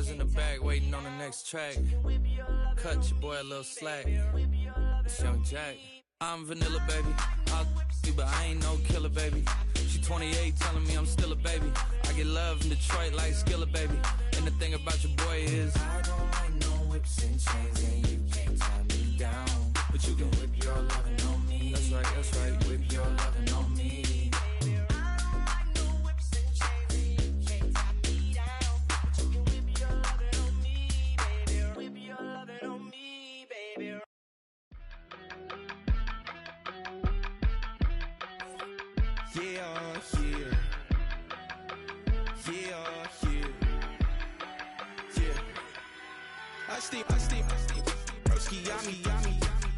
eyes in the back, waiting on the next track. Cut your boy a little slack. It's Young Jack. I'm vanilla, baby. I'll you, but I ain't no killer, baby. She 28, telling me I'm still a baby. I get love in Detroit like Skillet, baby. And the thing about your boy is I don't like no whips and chains, and you can't tie me down. But you can whip your lovin' on me. That's right, whip your lovin' on me.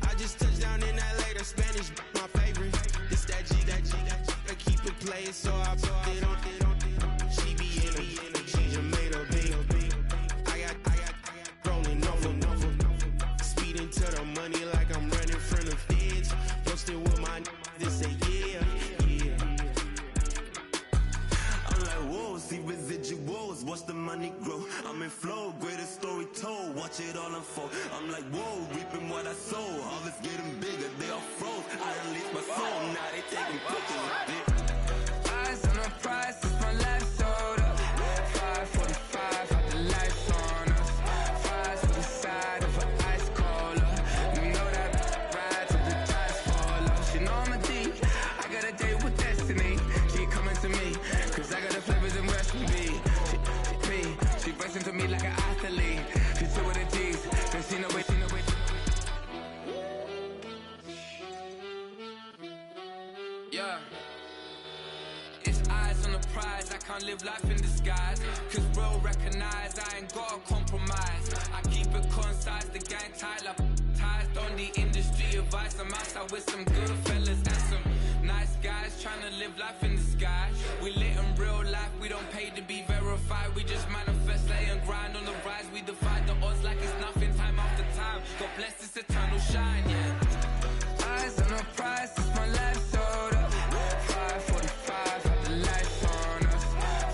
I just touched down in LA, the Spanish, my favorite. This that G, I keep it playing, so I put it on. She be in it, she just made a beat. I got rolling over, speeding to the money like I'm running from the feds. Posted with my this say yeah. I'm like, whoa, see residuals, watch the money grow. I'm in flow, greatest story told, watch it all unfold. I'm like, whoa, reaping what I sow. All this getting bigger, they all froze. I unleashed my soul, now they taking pictures of it. Eyes on the prize, it's my life sold up. 545, had the lights on us. Fries for the side of an ice cola. You know that ride till the tires fall off. She know I'm a D, I got a date with destiny. She coming to me, cause I got the flavors and recipe. She breaks into me like an athlete. She two with the G's, cause she know it. Yeah. It's eyes on the prize, I can't live life in disguise. Cause real recognize I ain't gotta compromise. I keep it concise, the gang tight like ties. On the industry advice, I'm outside with some good fellas and some nice guys trying to live life in the sky. We lit in real life, we don't pay to be verified. We just manifest, lay and grind on the rise. We defy the odds like it's nothing, time after time. God bless this eternal shine, yeah. Eyes on the prize, it's my life sold up. 545, had the lights on us.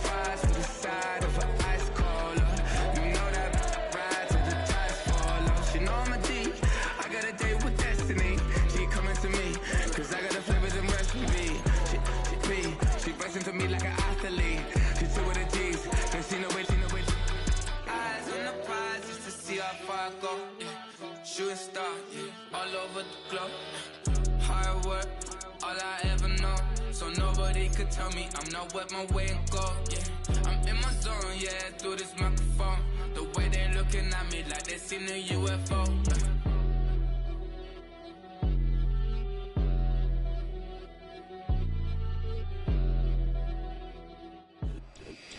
Fries for the side of an ice cola. You know that ride till the tires fall off. She know I'm a D, I got a date with destiny. She coming to me, cause I got the flavors and recipe. She breaks into me like an athlete. She two with the G's, cause she know it. Eyes on the prize just to see how far I go. Yeah. Shooting star, yeah. All over the globe. Hard work, all I ever know. So nobody could tell me I'm not worth my way and go. Yeah, I'm in my zone, yeah, through this microphone. The way they looking at me like they seen a UFO.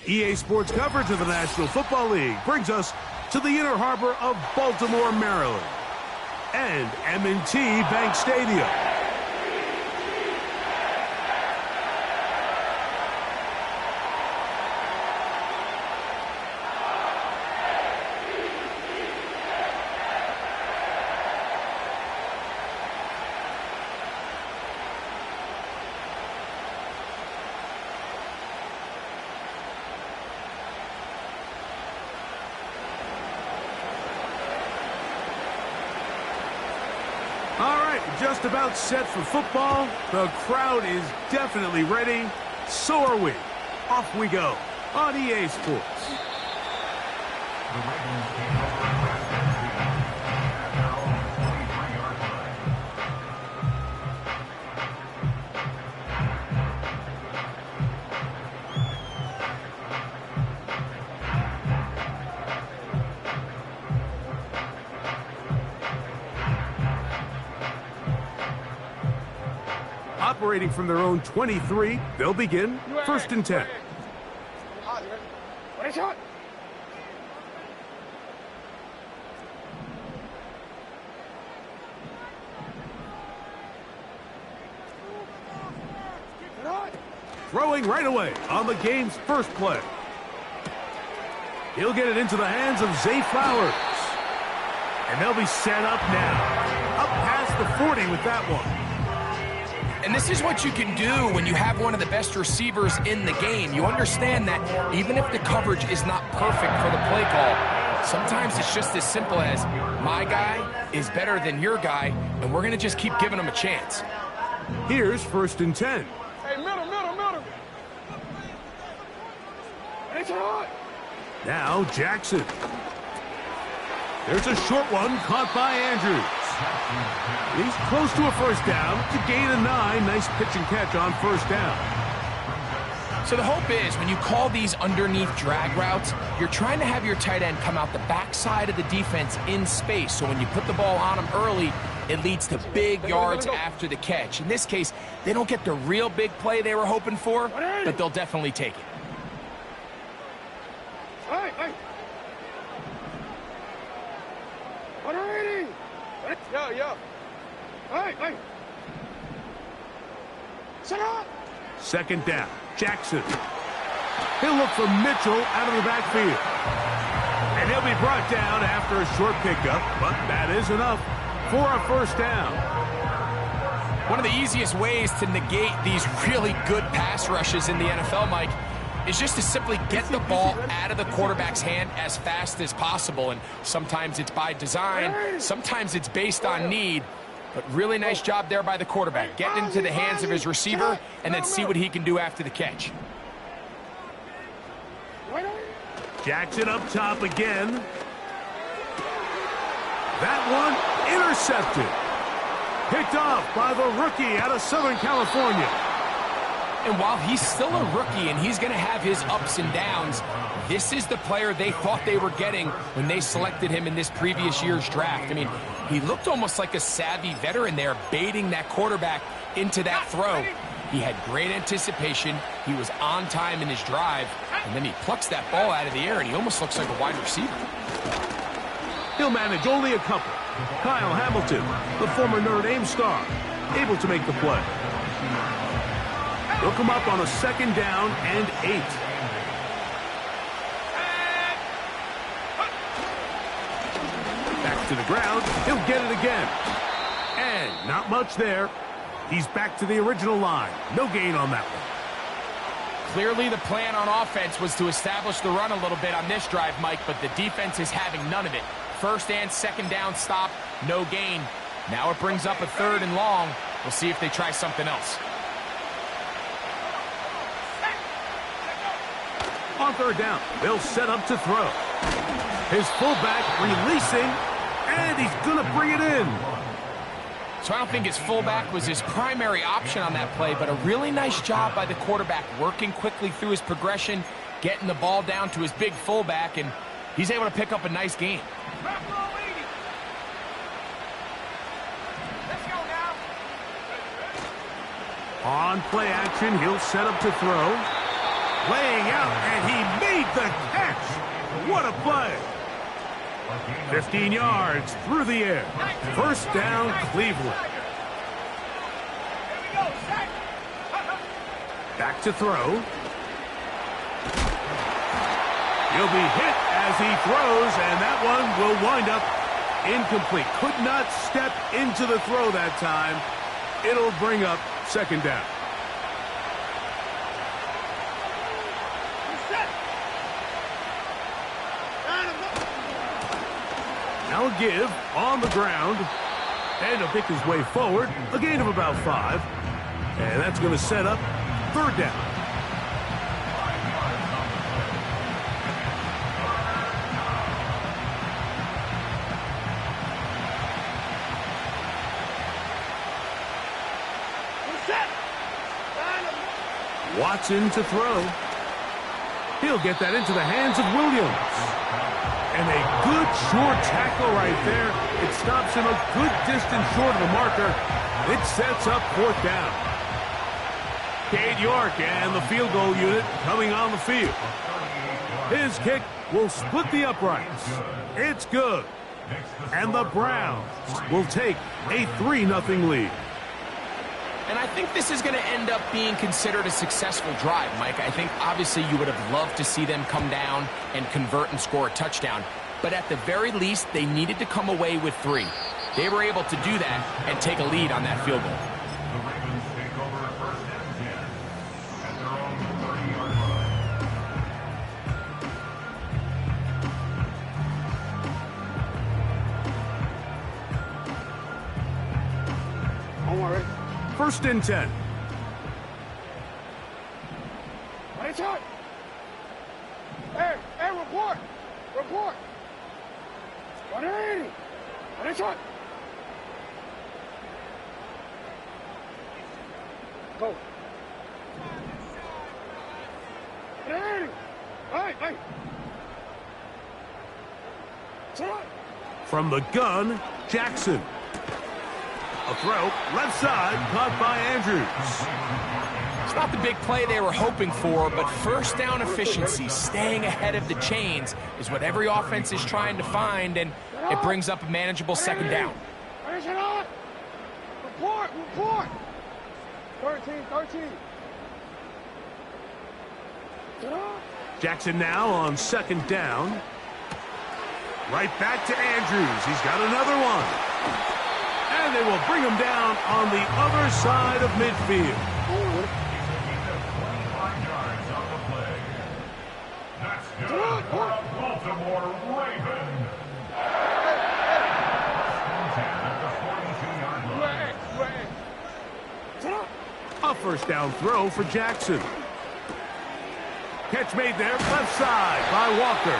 EA Sports coverage of the National Football League brings us to the inner harbor of Baltimore, Maryland, and M&T Bank Stadium. Just about set for football. The crowd is definitely ready. So are we. Off we go on EA Sports. Operating from their own 23, they'll begin 1st and 10. Throwing right away on the game's first play. He'll get it into the hands of Zay Flowers. And they'll be set up now. Up past the 40 with that one. And this is what you can do when you have one of the best receivers in the game. You understand that even if the coverage is not perfect for the play call, sometimes it's just as simple as my guy is better than your guy, and we're going to just keep giving him a chance. Here's 1st and 10. Hey, middle. It's hot. Now Jackson. There's a short one caught by Andrews. He's close to a 1st down. To gain a 9. Nice pitch and catch on 1st down. So the hope is when you call these underneath drag routes, you're trying to have your tight end come out the backside of the defense in space. So when you put the ball on him early, it leads to big yards after the catch. In this case, they don't get the real big play they were hoping for, but they'll definitely take it. Hey. 180. Yeah. Hey. Set up. 2nd down. Jackson. He'll look for Mitchell out of the backfield. And he'll be brought down after a short pickup, but that is enough for a 1st down. One of the easiest ways to negate these really good pass rushes in the NFL, Mike, is just to simply get the ball out of the quarterback's hand as fast as possible. And sometimes it's by design, sometimes it's based on need. But really nice job there by the quarterback. Get into the hands of his receiver and then see what he can do after the catch. Jackson up top again. That one intercepted. Picked off by the rookie out of Southern California. And while he's still a rookie and he's going to have his ups and downs, this is the player they thought they were getting when they selected him in this previous year's draft. I mean, he looked almost like a savvy veteran there, baiting that quarterback into that throw. He had great anticipation. He was on time in his drive, and then he plucks that ball out of the air, and he almost looks like a wide receiver. He'll manage only a couple. Kyle Hamilton, the former Notre Dame star, able to make the play. He'll come up on a 2nd down and 8. Back to the ground. He'll get it again. And not much there. He's back to the original line. No gain on that one. Clearly the plan on offense was to establish the run a little bit on this drive, Mike, but the defense is having none of it. 1st and 2nd down stop, no gain. Now it brings up a 3rd and long. We'll see if they try something else. On 3rd down, they'll set up to throw. His fullback releasing, and he's going to bring it in. So I don't think his fullback was his primary option on that play, but a really nice job by the quarterback working quickly through his progression, getting the ball down to his big fullback, and he's able to pick up a nice gain. On play action, he'll set up to throw. Laying out, and he made the catch. What a play. 15 yards through the air. 1st down, Cleveland. Back to throw. He'll be hit as he throws, and that one will wind up incomplete. Could not step into the throw that time. It'll bring up 2nd down. Now a give on the ground, and he'll pick his way forward, a gain of about 5, and that's going to set up 3rd down. Watson to throw. He'll get that into the hands of Williams. And a good short tackle right there. It stops him a good distance short of the marker. It sets up 4th down. Cade York and the field goal unit coming on the field. His kick will split the uprights. It's good. And the Browns will take a 3-0 lead. And I think this is going to end up being considered a successful drive, Mike. I think obviously you would have loved to see them come down and convert and score a touchdown. But at the very least, they needed to come away with 3. They were able to do that and take a lead on that field goal. First and 10. Hey, shot. Hey, report. Report. 180. Hey, shot. Go. 180. Hey. Shot. From the gun, Jackson. A throw, left side, caught by Andrews. It's not the big play they were hoping for, but first down efficiency, staying ahead of the chains, is what every offense is trying to find, and it brings up a manageable second down. Report. 13. Jackson now on second down. Right back to Andrews. He's got another one. And they will bring him down on the other side of midfield. Baltimore Ravens. A first down throw for Jackson. Catch made there, left side by Walker.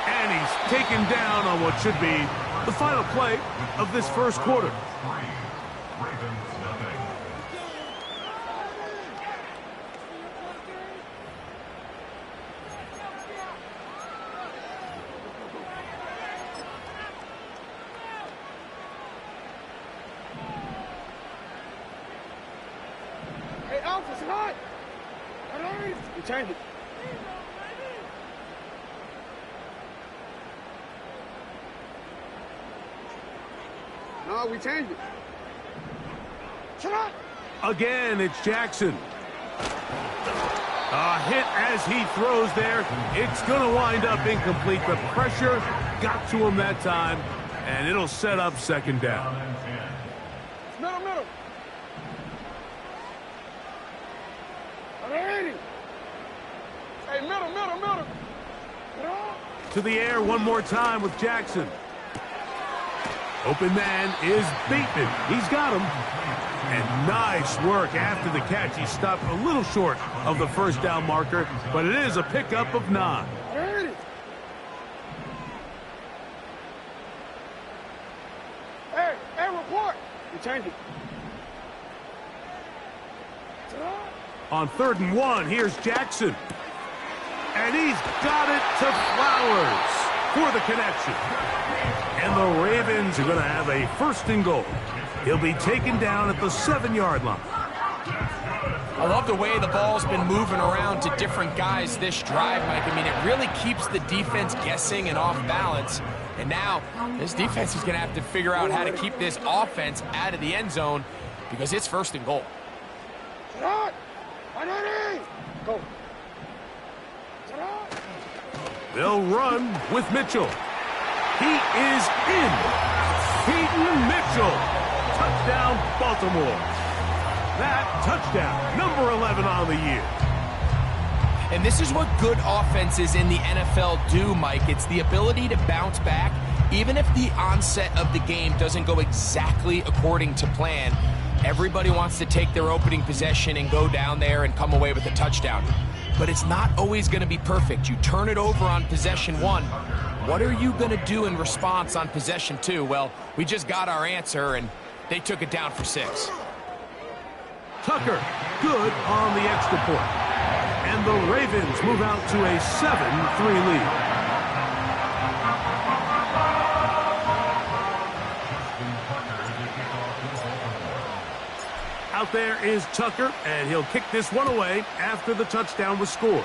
And he's taken down on what should be the final play of this first quarter. Hey, Alpha, it's hot. You change it. No, we changed it. Shut up. Again, it's Jackson. A hit as he throws there. It's going to wind up incomplete. The pressure got to him that time, and it'll set up second down. Middle. 180. Hey, middle. To the air one more time with Jackson. Open man is Bateman. He's got him. And nice work after the catch. He stopped a little short of the first down marker, but it is a pickup of 9. Hey, report. You change it. On 3rd and 1, here's Jackson. And he's got it to Flowers for the connection. And the Ravens are going to have a first and goal. He'll be taken down at the 7-yard line. I love the way the ball's been moving around to different guys this drive, Mike. I mean, it really keeps the defense guessing and off balance. And now this defense is going to have to figure out how to keep this offense out of the end zone because it's first and goal. Go. They'll run with Mitchell. He is in. Peyton Mitchell. Touchdown, Baltimore. That touchdown, number 11 on the year. And this is what good offenses in the NFL do, Mike. It's the ability to bounce back, even if the onset of the game doesn't go exactly according to plan. Everybody wants to take their opening possession and go down there and come away with a touchdown. But it's not always going to be perfect. You turn it over on possession 1. What are you going to do in response on possession 2? Well, we just got our answer, and they took it down for 6. Tucker, good on the extra point. And the Ravens move out to a 7-3 lead. Out there is Tucker, and he'll kick this one away after the touchdown was scored.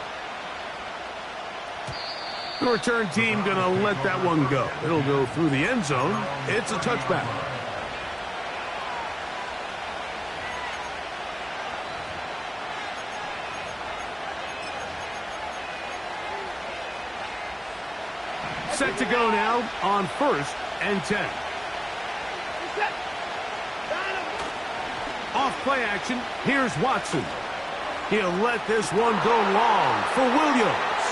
The return team going to let that one go. It'll go through the end zone. It's a touchback. Set to go now on 1st and 10. Off play action, here's Watson. He'll let this one go long for Williams.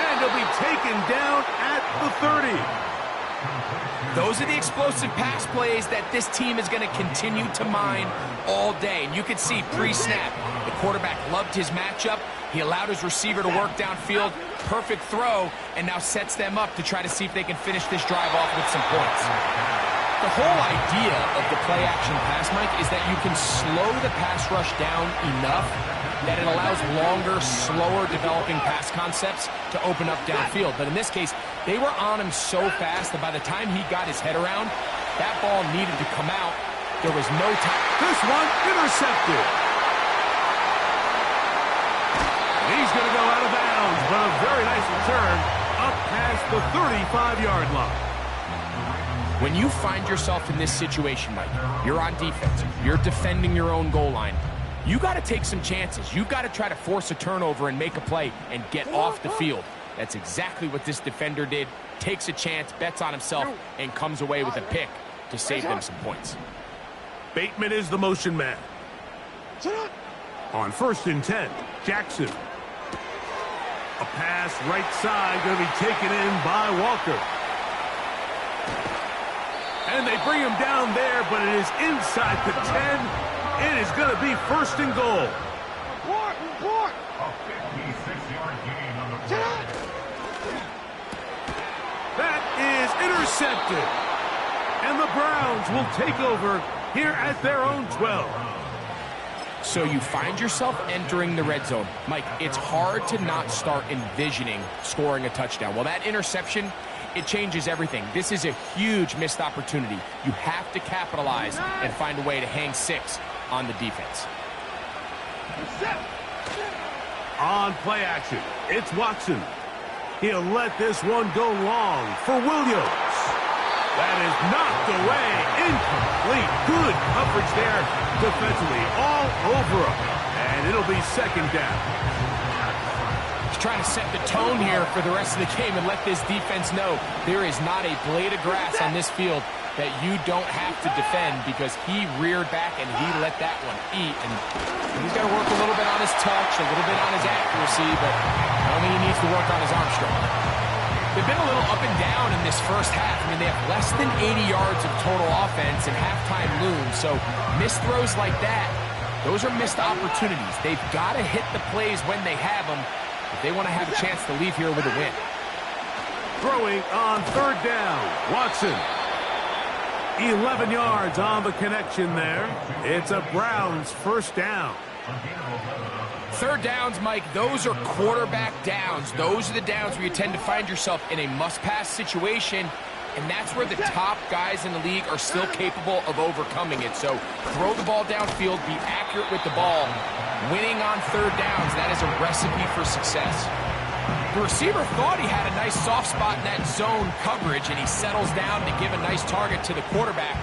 And he'll be taken down at the 30. Those are the explosive pass plays that this team is going to continue to mine all day. And you can see pre-snap, the quarterback loved his matchup. He allowed his receiver to work downfield. Perfect throw, and now sets them up to try to see if they can finish this drive off with some points. The whole idea of the play-action pass, Mike, is that you can slow the pass rush down enough that it allows longer, slower developing pass concepts to open up downfield. But in this case, they were on him so fast that by the time he got his head around, that ball needed to come out. There was no time. This one intercepted. He's going to go out of bounds, but a very nice return up past the 35-yard line. When you find yourself in this situation, Mike, you're on defense, you're defending your own goal line, you got to take some chances. You've got to try to force a turnover and make a play and get off the field. That's exactly what this defender did. Takes a chance, bets on himself, and comes away with a pick to save them some points. Bateman is the motion man. On 1st and 10, Jackson. A pass right side going to be taken in by Walker. And they bring him down there, but it is inside the 10. It is going to be 1st and goal. A 56-yard gain on the play. That is intercepted. And the Browns will take over here at their own 12. So you find yourself entering the red zone. Mike, it's hard to not start envisioning scoring a touchdown. Well, that interception, it changes everything. This is a huge missed opportunity. You have to capitalize and find a way to hang 6 on the defense. On play action, it's Watson. He'll let this one go long for Williams. That is knocked away, incomplete. Good coverage there defensively, all over him. And it'll be 2nd down. He's trying to set the tone here for the rest of the game and let this defense know there is not a blade of grass on this field that you don't have to defend, because he reared back and he let that one eat. And he's got to work a little bit on his touch, a little bit on his accuracy, but I don't think he needs to work on his arm strength. They've been a little up and down in this first half. I mean, they have less than 80 yards of total offense and halftime looms. So missed throws like that, those are missed opportunities. They've got to hit the plays when they have them if they want to have a chance to leave here with a win. Throwing on 3rd down, Watson. 11 yards on the connection there. It's a Browns 1st down. 3rd downs, Mike, those are quarterback downs. Those are the downs where you tend to find yourself in a must-pass situation, and that's where the top guys in the league are still capable of overcoming it. So throw the ball downfield, be accurate with the ball. Winning on 3rd downs, that is a recipe for success. The receiver thought he had a nice soft spot in that zone coverage, and he settles down to give a nice target to the quarterback.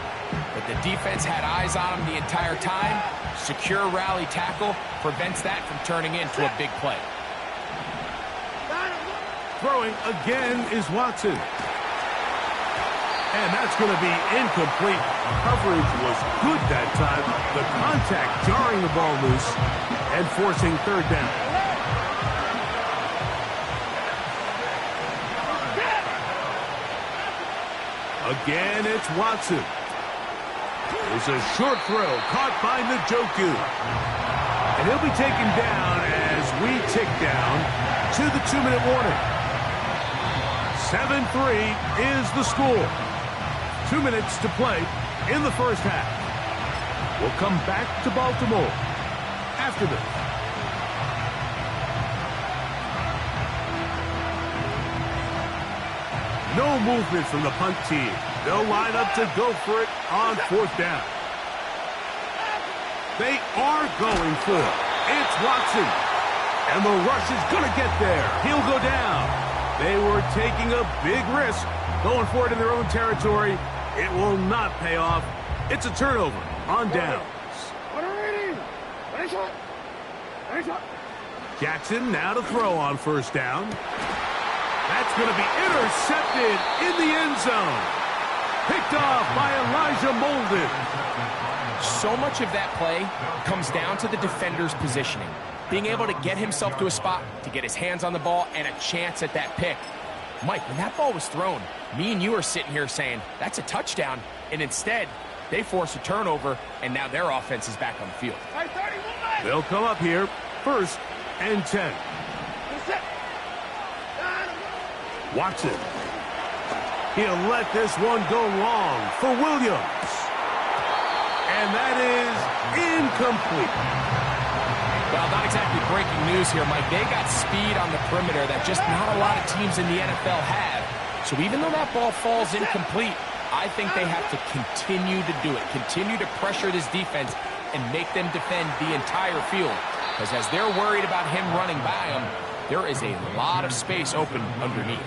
But the defense had eyes on him the entire time. Secure rally tackle prevents that from turning into a big play. Throwing again is Watson. And that's going to be incomplete. Coverage was good that time. The contact jarring the ball loose and forcing 3rd down. Again, it's Watson. It's a short throw caught by Njoku. And he'll be taken down as we tick down to the 2-minute warning. 7-3 is the score. 2 minutes to play in the first half. We'll come back to Baltimore after this. No movement from the punt team. They'll line up to go for it on 4th down. They are going for it. It's Watson. And the rush is going to get there. He'll go down. They were taking a big risk going for it in their own territory. It will not pay off. It's a turnover on downs. Jackson now to throw on 1st down. That's going to be intercepted in the end zone. Picked off by Elijah Molden. So much of that play comes down to the defender's positioning. Being able to get himself to a spot, to get his hands on the ball, and a chance at that pick. Mike, when that ball was thrown, me and you are sitting here saying, that's a touchdown, and instead, they force a turnover, and now their offense is back on the field. They'll come up here, 1st and 10. Watson. He'll let this one go long for Williams. And that is incomplete. Well, not exactly breaking news here, Mike. They got speed on the perimeter that just not a lot of teams in the NFL have. So even though that ball falls incomplete, I think they have to continue to do it. Continue to pressure this defense and make them defend the entire field. Because as they're worried about him running by them, there is a lot of space open underneath.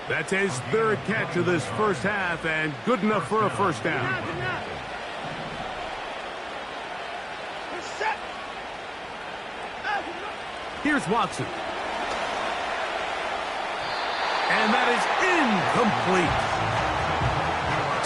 That's his 3rd catch of this first half, and good enough for a first down. Here's Watson. And that is incomplete.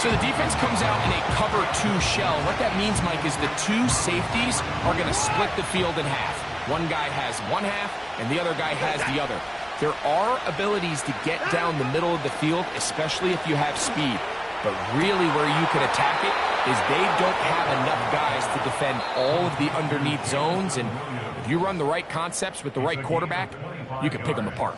So the defense comes out in a cover 2 shell. What that means, Mike, is the 2 safeties are going to split the field in half. One guy has one half, and the other guy has the other. There are abilities to get down the middle of the field, especially if you have speed. But really where you can attack it is they don't have enough guys to defend all of the underneath zones. And if you run the right concepts with the right quarterback, you can pick them apart.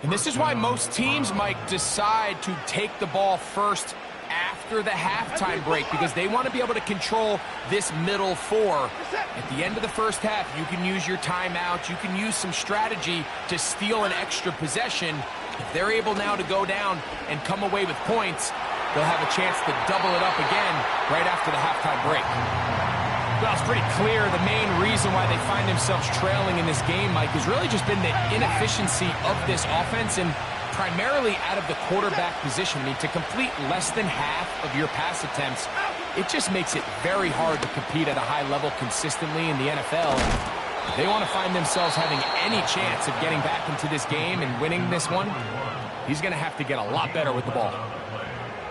And this is why most teams, Mike, decide to take the ball first after the halftime break, because they want to be able to control this middle 4. At the end of the first half, you can use your timeout, you can use some strategy to steal an extra possession. If they're able now to go down and come away with points, they'll have a chance to double it up again right after the halftime break. Well, it's pretty clear the main reason why they find themselves trailing in this game, Mike, has really just been the inefficiency of this offense, and primarily out of the quarterback position. I mean, to complete less than half of your pass attempts, it just makes it very hard to compete at a high level consistently in the NFL. If they want to find themselves having any chance of getting back into this game and winning this one, he's going to have to get a lot better with the ball.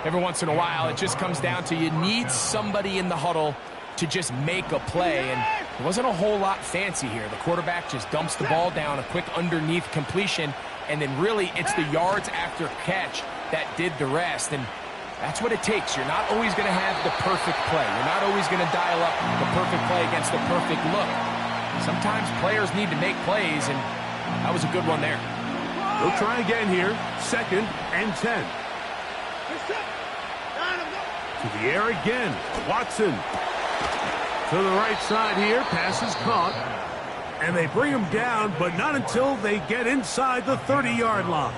Every once in a while, it just comes down to you need somebody in the huddle to just make a play, and it wasn't a whole lot fancy here. The quarterback just dumps the ball down, a quick underneath completion, and then really it's the yards after catch that did the rest, and that's what it takes. You're not always going to have the perfect play. You're not always going to dial up the perfect play against the perfect look. Sometimes players need to make plays, and that was a good one there. They'll try again here, 2nd and 10. To the air again, Watson. To the right side here, pass is caught. And they bring him down, but not until they get inside the 30-yard line.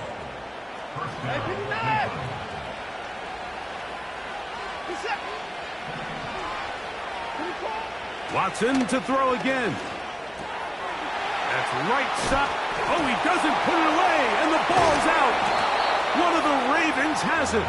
Watson to throw again. That's right side. Oh, he doesn't put it away, and the ball's out. One of the Ravens has it.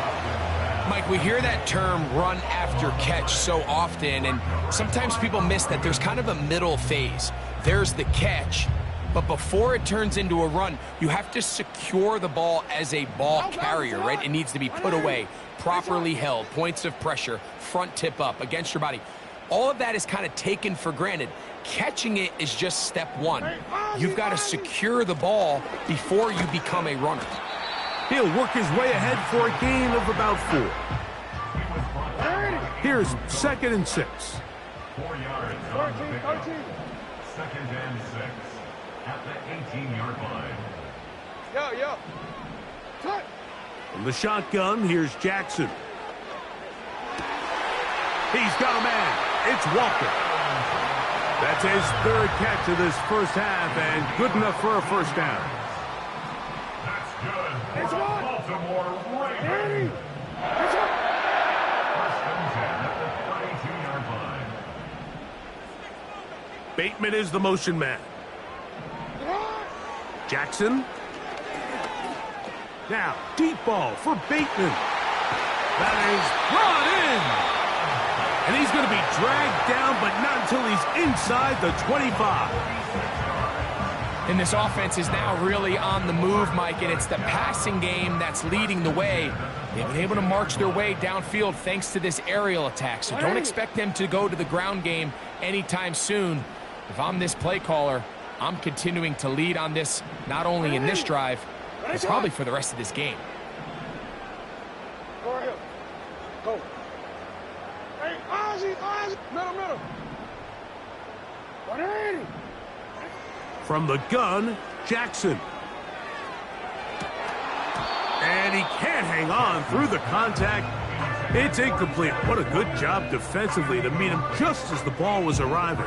Mike, we hear that term run after catch so often, and sometimes people miss that there's kind of a middle phase. There's the catch, but before it turns into a run, you have to secure the ball as a ball carrier, right? It needs to be put away, properly held, points of pressure, front tip up against your body. All of that is kind of taken for granted. Catching it is just step 1. You've got to secure the ball before you become a runner. He'll work his way ahead for a gain of about 4. Here's 2nd and 6. 4 yards. 13. 2nd and 6 at the 18-yard line. Yo. From the shotgun, here's Jackson. He's got a man. It's Walker. That's his 3rd catch of this first half, and good enough for a first down. That's good. It's Baltimore Ravens. First and 10 at the 32-yard line. Bateman is the motion man. Jackson. Now, deep ball for Bateman. That is brought in. And he's going to be dragged down, but not until he's inside the 25. And this offense is now really on the move, Mike, and it's the passing game that's leading the way. They've been able to march their way downfield thanks to this aerial attack, so don't expect them to go to the ground game anytime soon. If I'm this play caller, I'm continuing to lead on this, not only in this drive, and probably for the rest of this game. Go right here. Go. Hey, Ozzy. Middle. 180. From the gun, Jackson. And he can't hang on through the contact. It's incomplete. What a good job defensively to meet him just as the ball was arriving.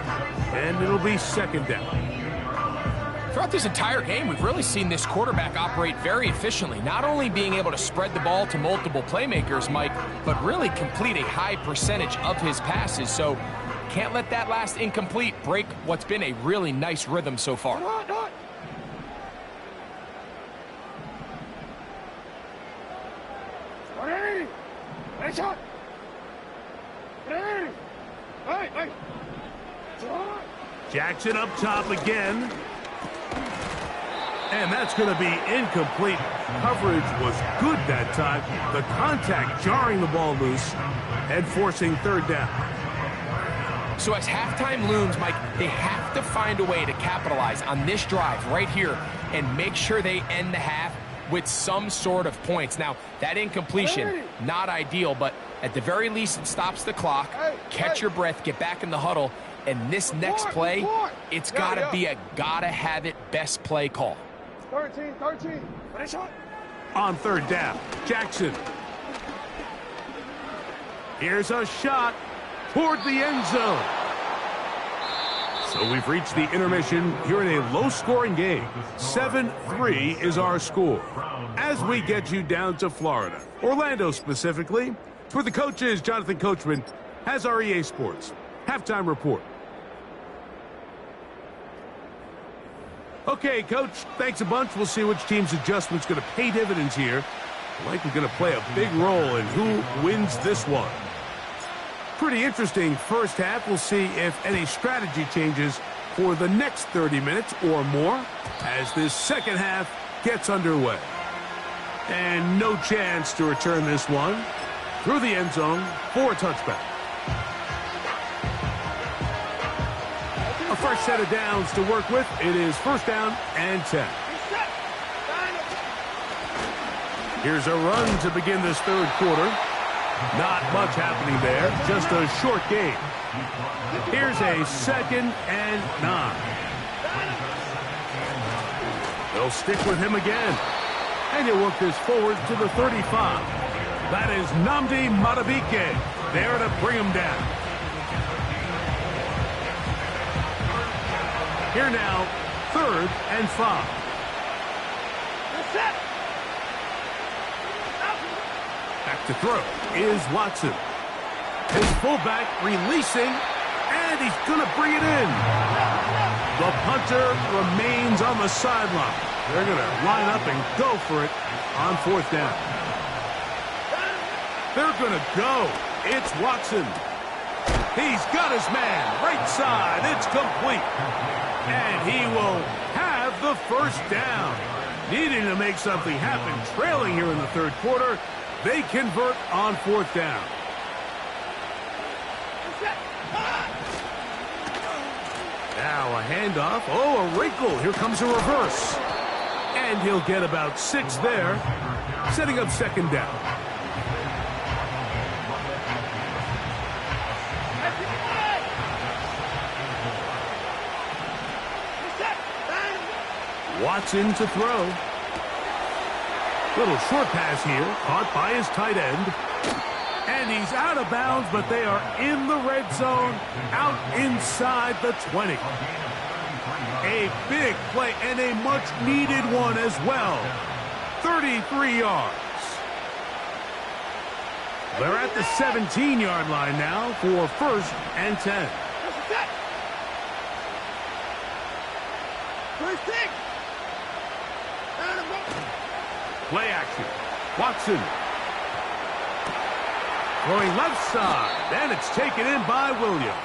And it'll be second down. Throughout this entire game, we've really seen this quarterback operate very efficiently, not only being able to spread the ball to multiple playmakers, Mike, but really complete a high percentage of his passes. So can't let that last incomplete break what's been a really nice rhythm so far. Shot. Hey. Jackson up top again. And that's going to be incomplete. Coverage was good that time. The contact jarring the ball loose and forcing third down. So as halftime looms, Mike, they have to find a way to capitalize on this drive right here and make sure they end the half with some sort of points. Now, that incompletion, not ideal, but at the very least, it stops the clock. Catch your breath, get back in the huddle, and this next play, it's got to be a gotta-have-it best play call. 13. On third down, Jackson. Here's a shot toward the end zone. So we've reached the intermission here in a low-scoring game. 7-3 is our score. As we get you down to Florida, Orlando specifically, for the coaches, Jonathan Coachman has our EA Sports halftime report. Okay, Coach, thanks a bunch. We'll see which team's adjustment's going to pay dividends here. Likely going to play a big role in who wins this one. Pretty interesting first half. We'll see if any strategy changes for the next 30 minutes or more as this second half gets underway. And no chance to return this one through the end zone for a touchback. A fresh set of downs to work with. It is first down and 10. Here's a run to begin this third quarter. Not much happening there, just a short game. Here's a 2nd and 9. They'll stick with him again. And he'll work this forward to the 35. That is Nnamdi Madubuike there to bring him down. Here now, 3rd and 5. Back to throw is Watson. His fullback releasing, and he's going to bring it in. The punter remains on the sideline. They're going to line up and go for it on 4th down. They're going to go. It's Watson. He's got his man. Right side. It's complete. And he will have the first down. Needing to make something happen. Trailing here in the third quarter. They convert on 4th down. Now a handoff. Oh, a wrinkle. Here comes a reverse. And he'll get about 6 there, setting up 2nd down. Watson to throw. Little short pass here, caught by his tight end. And he's out of bounds, but they are in the red zone, out inside the 20. A big play and a much-needed one as well. 33 yards. They're at the 17-yard line now for 1st and 10. Play action. Watson. Throwing left side. And it's taken in by Williams.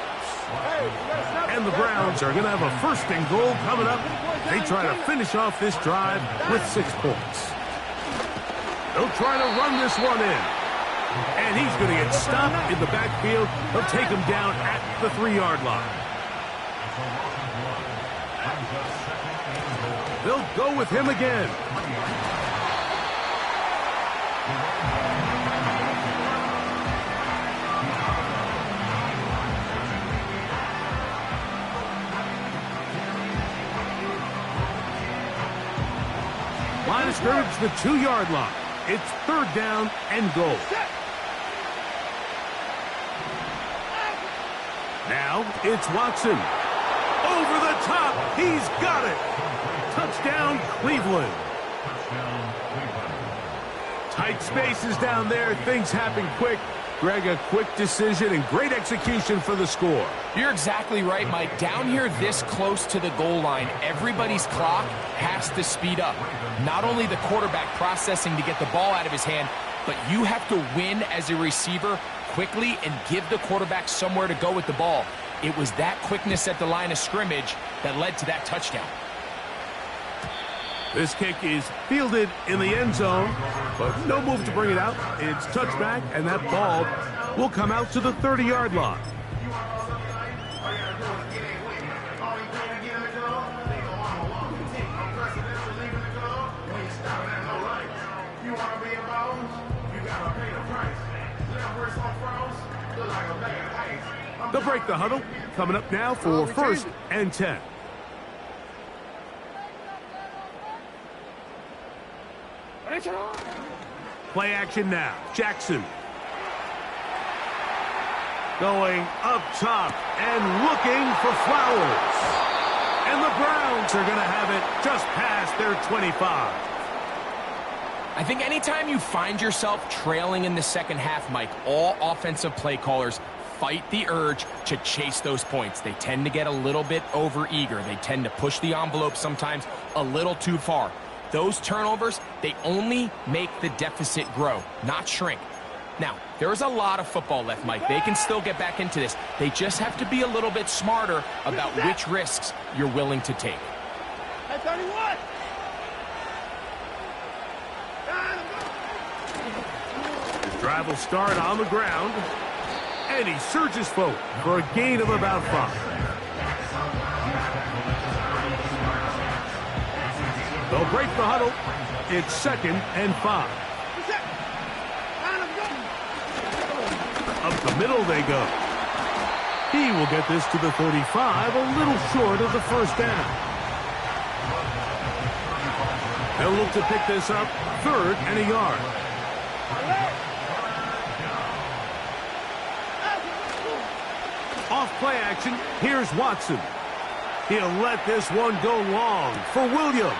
And the Browns are going to have a 1st and goal coming up. They try to finish off this drive with 6 points. They'll try to run this one in. And he's going to get stopped in the backfield. They'll take him down at the 3-yard line. They'll go with him again. Line of scrimmage, the 2-yard line. It's 3rd down and goal. Now it's Watson. Over the top. He's got it. Touchdown, Cleveland. Tight spaces down there. Things happen quick. Greg, a quick decision and great execution for the score. You're exactly right, Mike. Down here this close to the goal line, everybody's clock has to speed up. Not only the quarterback processing to get the ball out of his hand, but you have to win as a receiver quickly and give the quarterback somewhere to go with the ball. It was that quickness at the line of scrimmage that led to that touchdown. This kick is fielded in the end zone, but no move to bring it out. It's touchback, and that ball will come out to the 30-yard line. They'll break the huddle. Coming up now for 1st and 10. Play action now. Jackson. Going up top and looking for Flowers. And the Browns are going to have it just past their 25. I think anytime you find yourself trailing in the second half, Mike, all offensive play callers fight the urge to chase those points. They tend to get a little bit overeager. They tend to push the envelope sometimes a little too far. Those turnovers, they only make the deficit grow, not shrink. Now, there is a lot of football left, Mike. They can still get back into this. They just have to be a little bit smarter about which risks you're willing to take. Hey, 31! His drive will start on the ground, and he surges forward for a gain of about 5. They'll break the huddle. It's 2nd and 5. Up the middle they go. He will get this to the 35, a little short of the 1st down. They'll look to pick this up, 3rd and a yard. Off play action, here's Watson. He'll let this one go long for Williams.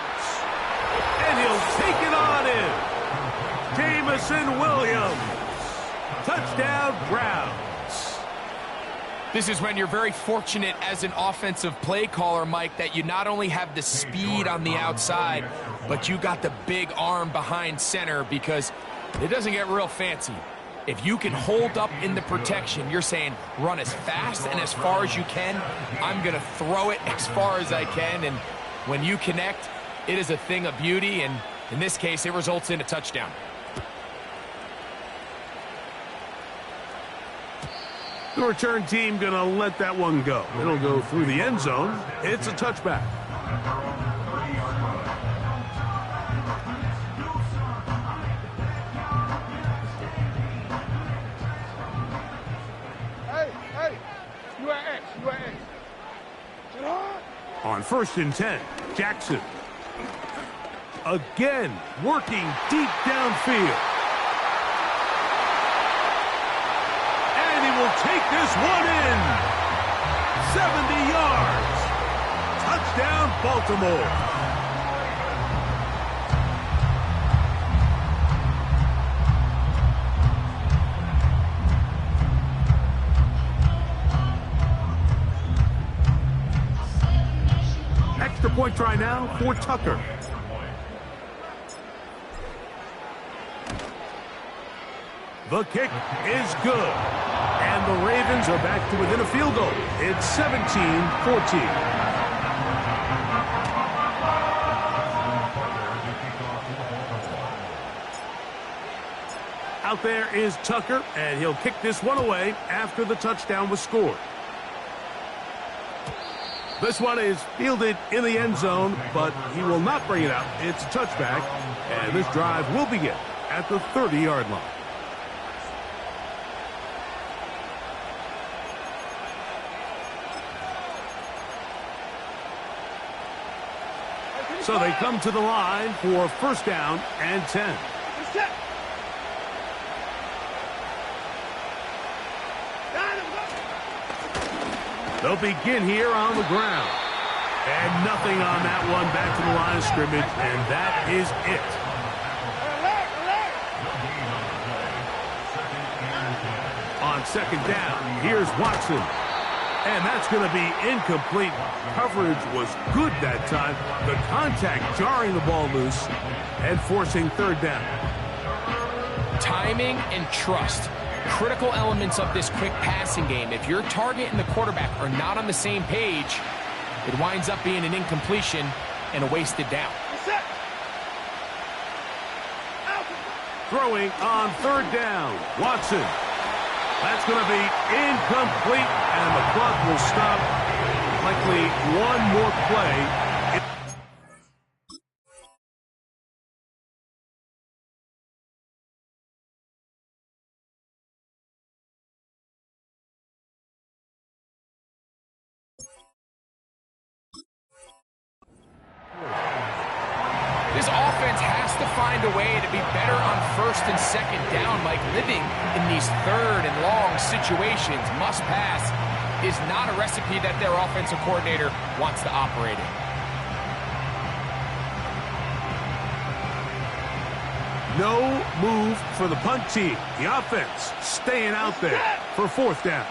And he'll take it on in. Jamison Williams. Touchdown, Browns. This is when you're very fortunate as an offensive play caller, Mike, that you not only have the speed on the outside, but you got the big arm behind center, because it doesn't get real fancy. If you can hold up in the protection, you're saying run as fast and as far as you can. I'm going to throw it as far as I can. And when you connect, it is a thing of beauty. And in this case, it results in a touchdown. The return team going to let that one go. It'll go through the end zone. It's a touchback. On 1st and 10, Jackson. Again, working deep downfield. And he will take this one in. 70 yards. Touchdown, Baltimore. Extra point try now for Tucker. The kick is good. And the Ravens are back to within a field goal. It's 17-14. Out there is Tucker, and he'll kick this one away after the touchdown was scored. This one is fielded in the end zone, but he will not bring it out. It's a touchback, and this drive will begin at the 30-yard line. So they come to the line for first down and 10. They'll begin here on the ground. And nothing on that one. Back to the line of scrimmage, and that is it. On second down, here's Watson. And that's going to be incomplete. Coverage was good that time. The contact jarring the ball loose and forcing third down. Timing and trust. Critical elements of this quick passing game. If your target and the quarterback are not on the same page, it winds up being an incompletion and a wasted down. Throwing on third down, Watson. That's going to be incomplete, and the clock will stop. Likely one more play. This offense has to find a way to be better on first and second down, like living in these third and long situations. Must pass is not a recipe that their offensive coordinator wants to operate in. No move for the punt team. The offense staying out there for fourth down.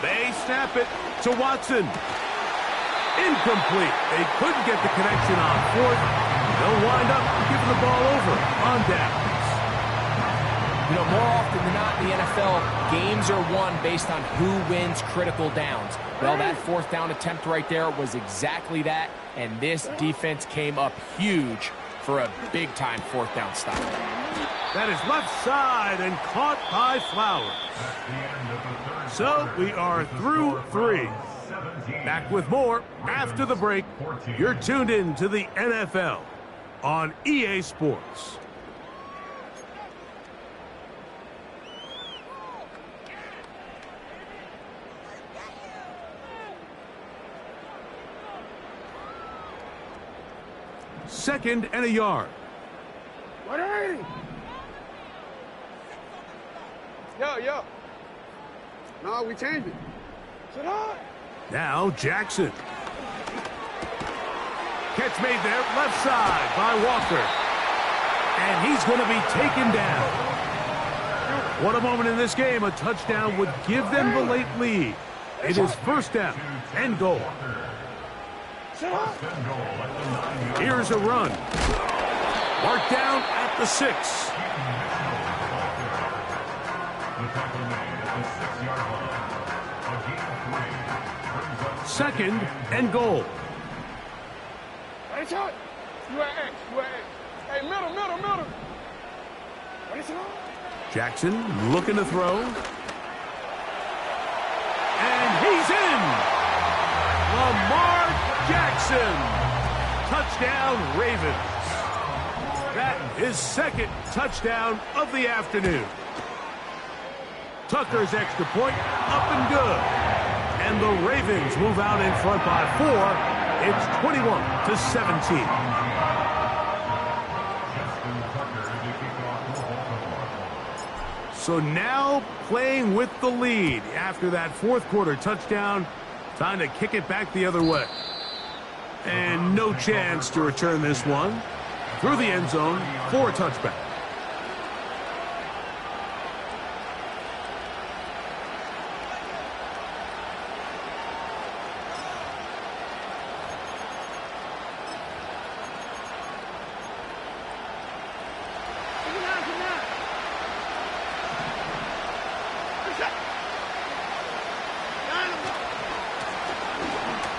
They snap it to Watson. Incomplete. They couldn't get the connection on fourth. They'll wind up giving the ball over on downs. You know, more often than not in the NFL, games are won based on who wins critical downs. Well, that fourth down attempt right there was exactly that, and this defense came up huge for a big-time fourth down stop. That is left side and caught by Flowers. So we are through three. Back with more after the break. You're tuned in to the NFL on EA Sports. Second and a yard. Yo. No, we changed it. Sit down. Now Jackson. Catch made there, left side by Walker. And he's going to be taken down. What a moment in this game. A touchdown would give them the late lead. It is first down and goal. Here's a run. Marked down at the 6. Second and goal. Hey, shot. You at X. Hey, middle. Jackson looking to throw. And he's in. Lamar Jackson. Touchdown, Ravens. That is second touchdown of the afternoon. Tucker's extra point up and good. And the Ravens move out in front by 4. It's 21-17. So now playing with the lead after that fourth quarter touchdown. Time to kick it back the other way. And no chance to return this one. Through the end zone for a touchback.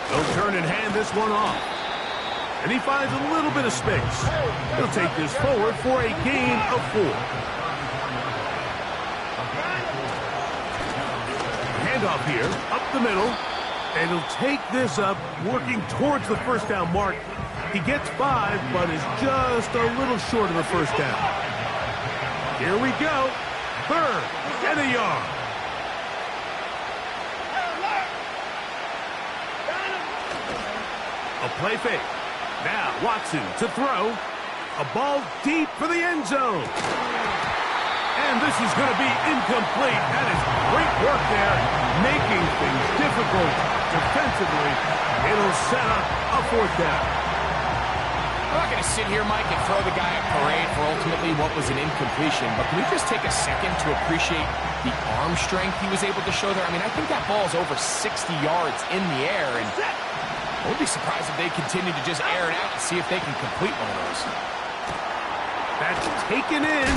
They'll turn and hand this one off. And he finds a little bit of space. He'll take this forward for a gain of 4. Handoff here, up the middle. And he'll take this up, working towards the first down mark. He gets 5, but is just a little short of the first down. Here we go. 3rd and a yard. A play fake. Now Watson to throw. A ball deep for the end zone. And this is going to be incomplete. That is great work there, making things difficult defensively. It'll set up a 4th down. I'm not going to sit here, Mike, and throw the guy a parade for ultimately what was an incompletion, but can we just take a second to appreciate the arm strength he was able to show there? I mean, I think that ball is over 60 yards in the air, and I wouldn't be surprised if they continue to just air it out and see if they can complete one of those. That's taken in.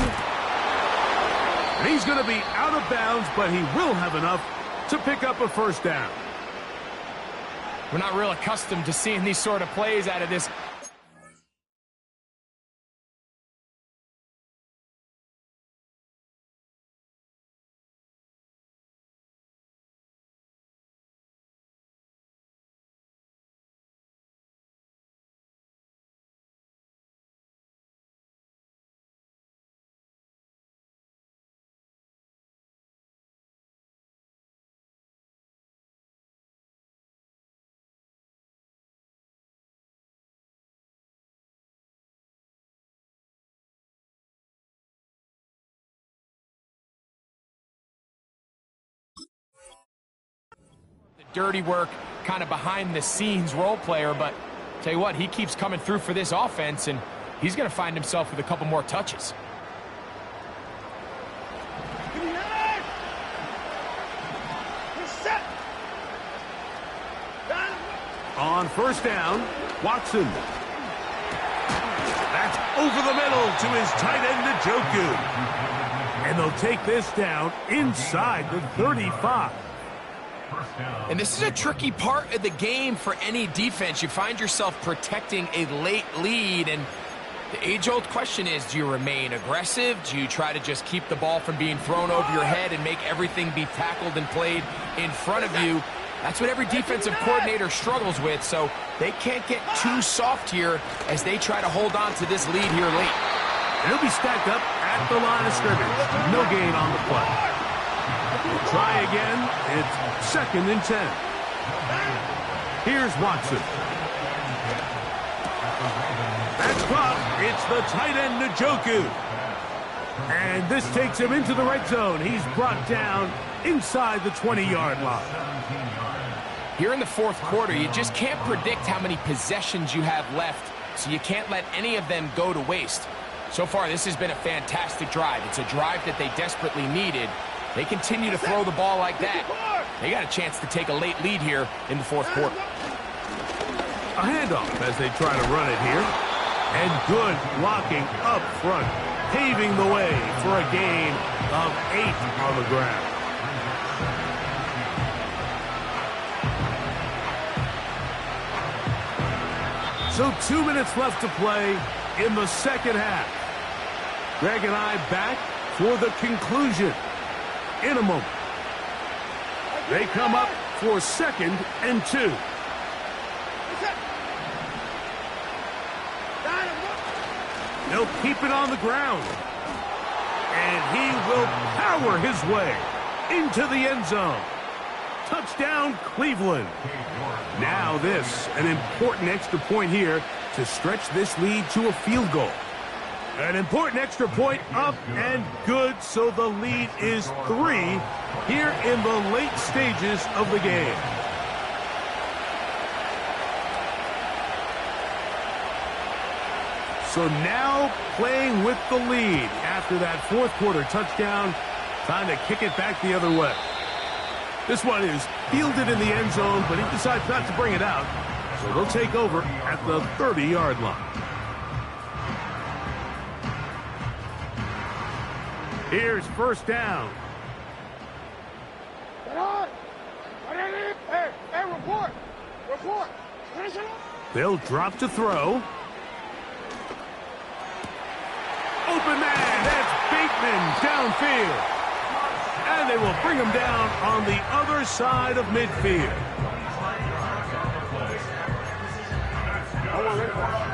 And he's going to be out of bounds, but he will have enough to pick up a 1st down. We're not real accustomed to seeing these sort of plays out of this. Dirty work, kind of behind-the-scenes role player, but tell you what, he keeps coming through for this offense, and he's going to find himself with a couple more touches. On 1st down, Watson. That's over the middle to his tight end, Njoku. And they'll take this down inside the 35. And this is a tricky part of the game for any defense. You find yourself protecting a late lead, and the age-old question is, do you remain aggressive? Do you try to just keep the ball from being thrown over your head and make everything be tackled and played in front of you? That's what every defensive coordinator struggles with, so they can't get too soft here as they try to hold on to this lead here late. And he'll be stacked up at the line of scrimmage. No gain on the play. We'll try again. It's 2nd and 10. Here's Watson. That's caught. It's the tight end, Njoku. And this takes him into the red zone. He's brought down inside the 20-yard line. Here in the 4th quarter, you just can't predict how many possessions you have left, so you can't let any of them go to waste. So far, this has been a fantastic drive. It's a drive that they desperately needed. They continue to throw the ball like that. They got a chance to take a late lead here in the 4th quarter. A handoff as they try to run it here. And good blocking up front, paving the way for a gain of 8 on the ground. So 2 minutes left to play in the 2nd half. Greg and I back for the conclusion in a moment. They come up for 2nd and 2. They'll keep it on the ground. And he will power his way into the end zone. Touchdown, Cleveland. Now this, an important extra point here to stretch this lead to a field goal. An important extra point up and good, so the lead is 3 here in the late stages of the game. So now playing with the lead after that 4th quarter touchdown, time to kick it back the other way. This one is fielded in the end zone, but he decides not to bring it out, so they'll take over at the 30-yard line. Here's 1st down. Hey, report. They'll drop to throw. Open man, that's Bateman downfield. And they will bring him down on the other side of midfield.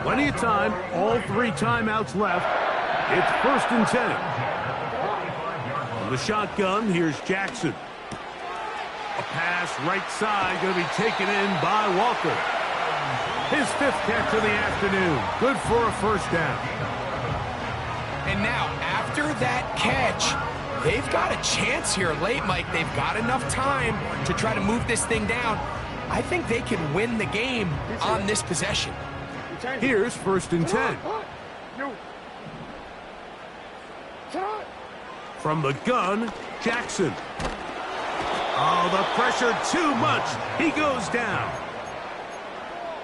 Plenty of time, all 3 timeouts left. It's 1st and 10. From the shotgun, here's Jackson. A pass right side, going to be taken in by Walker. His 5th catch of the afternoon. Good for a 1st down. And now, after that catch, they've got a chance here late, Mike. They've got enough time to try to move this thing down. I think they can win the game on this possession. Here's 1st and 10. From the gun, Jackson. Oh, the pressure too much. He goes down.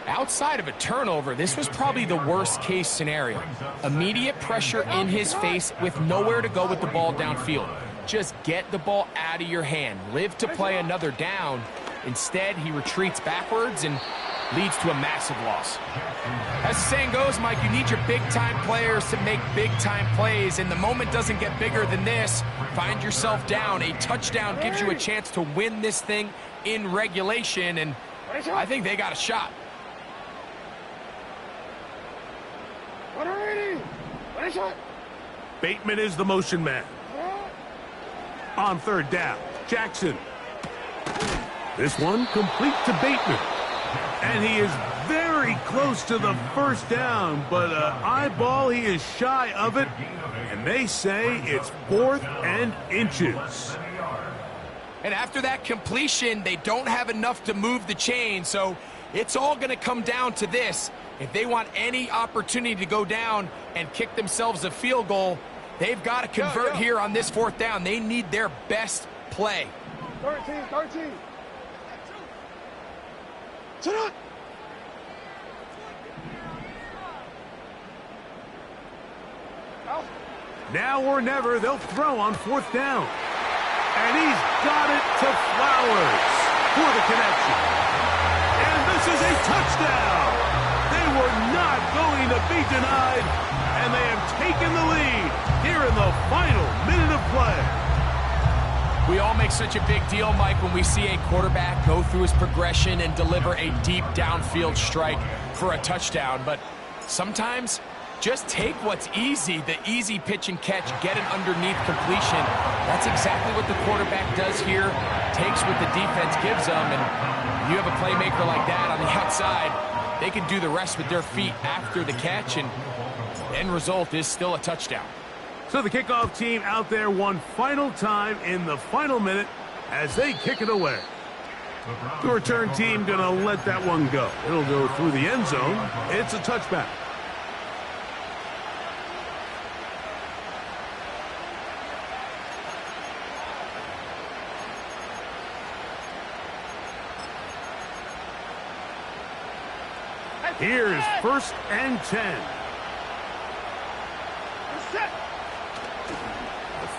Outside of a turnover, this was probably the worst-case scenario. Immediate pressure in his face with nowhere to go with the ball downfield. Just get the ball out of your hand. Live to play another down. Instead, he retreats backwards and leads to a massive loss. As the saying goes, Mike, you need your big-time players to make big-time plays, and the moment doesn't get bigger than this. Find yourself down. A touchdown gives you a chance to win this thing in regulation, and I think they got a shot. Bateman is the motion man. On 3rd down, Jackson. This one complete to Bateman. And he is very close to the 1st down, but eyeball, he is shy of it. And they say it's 4th and inches. And after that completion, they don't have enough to move the chain, so it's all going to come down to this. If they want any opportunity to go down and kick themselves a field goal, they've got to convert here on this 4th down. They need their best play. 13. Sit up. Now or never, they'll throw on 4th down. And he's got it to Flowers for the connection. And this is a touchdown. They were not going to be denied, and they have taken the lead here in the final minute of play. We all make such a big deal, Mike, when we see a quarterback go through his progression and deliver a deep downfield strike for a touchdown. But sometimes, just take what's easy, the easy pitch and catch, get an underneath completion. That's exactly what the quarterback does here, takes what the defense gives them, and you have a playmaker like that on the outside, they can do the rest with their feet after the catch, and the end result is still a touchdown. So the kickoff team out there one final time in the final minute as they kick it away. The return team going to let that one go. It'll go through the end zone. It's a touchback. Here's 1st and 10.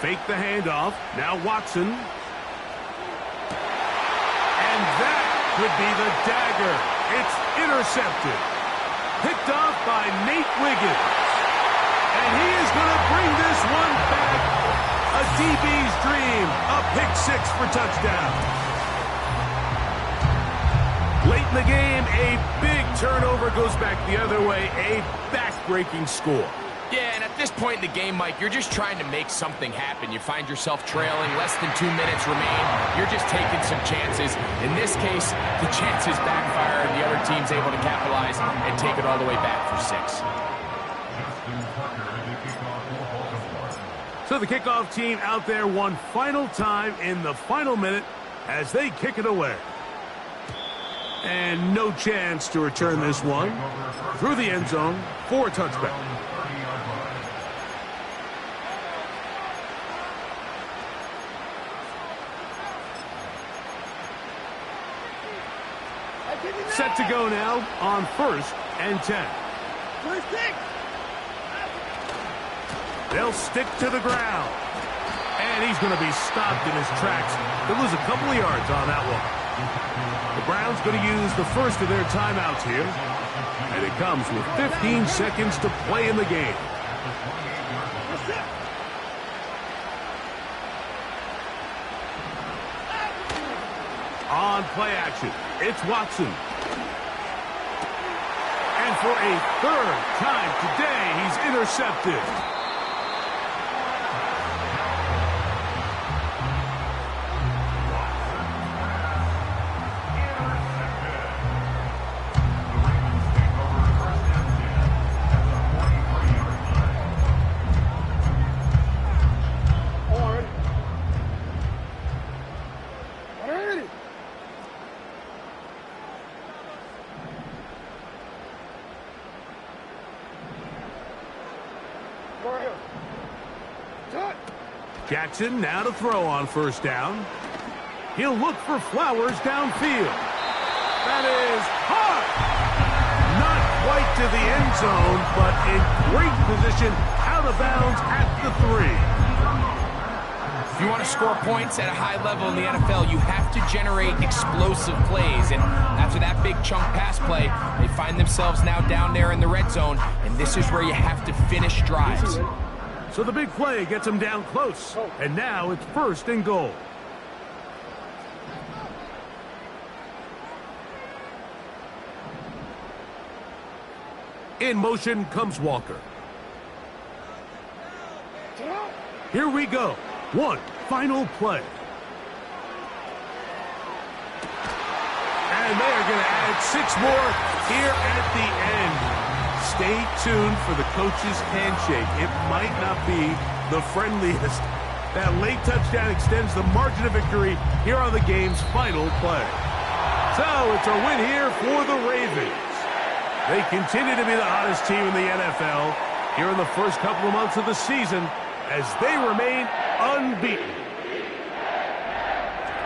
Fake the handoff. Now Watson. And that could be the dagger. It's intercepted. Picked off by Nate Wiggins. And he is going to bring this one back. A DB's dream. A pick 6 for touchdown. Late in the game, a big turnover goes back the other way. A back-breaking score. Yeah, and at this point in the game, Mike, you're just trying to make something happen. You find yourself trailing, less than 2 minutes remain. You're just taking some chances. In this case, the chances backfire, and the other team's able to capitalize and take it all the way back for 6. So the kickoff team out there one final time in the final minute as they kick it away. And no chance to return this one through the end zone for a touchback. Set to go now on 1st and 10. They'll stick to the ground. And he's going to be stopped in his tracks. They'll lose a couple of yards on that one. The Browns going to use the first of their timeouts here. And it comes with 15 seconds to play in the game. On play action, it's Watson. And for a third time today, he's intercepted. Jackson now to throw on first down. He'll look for Flowers downfield. That is hot. Not quite to the end zone, but in great position out of bounds at the 3. If you want to score points at a high level in the NFL, you have to generate explosive plays. And after that big chunk pass play, they find themselves now down there in the red zone, and this is where you have to finish drives. So the big play gets him down close. And now it's 1st and goal. In motion comes Walker. Here we go. One final play. And they are going to add 6 more here at the end. Stay tuned for the coach's handshake. It might not be the friendliest. That late touchdown extends the margin of victory here on the game's final play. So it's a win here for the Ravens. They continue to be the hottest team in the NFL here in the first couple of months of the season as they remain unbeaten.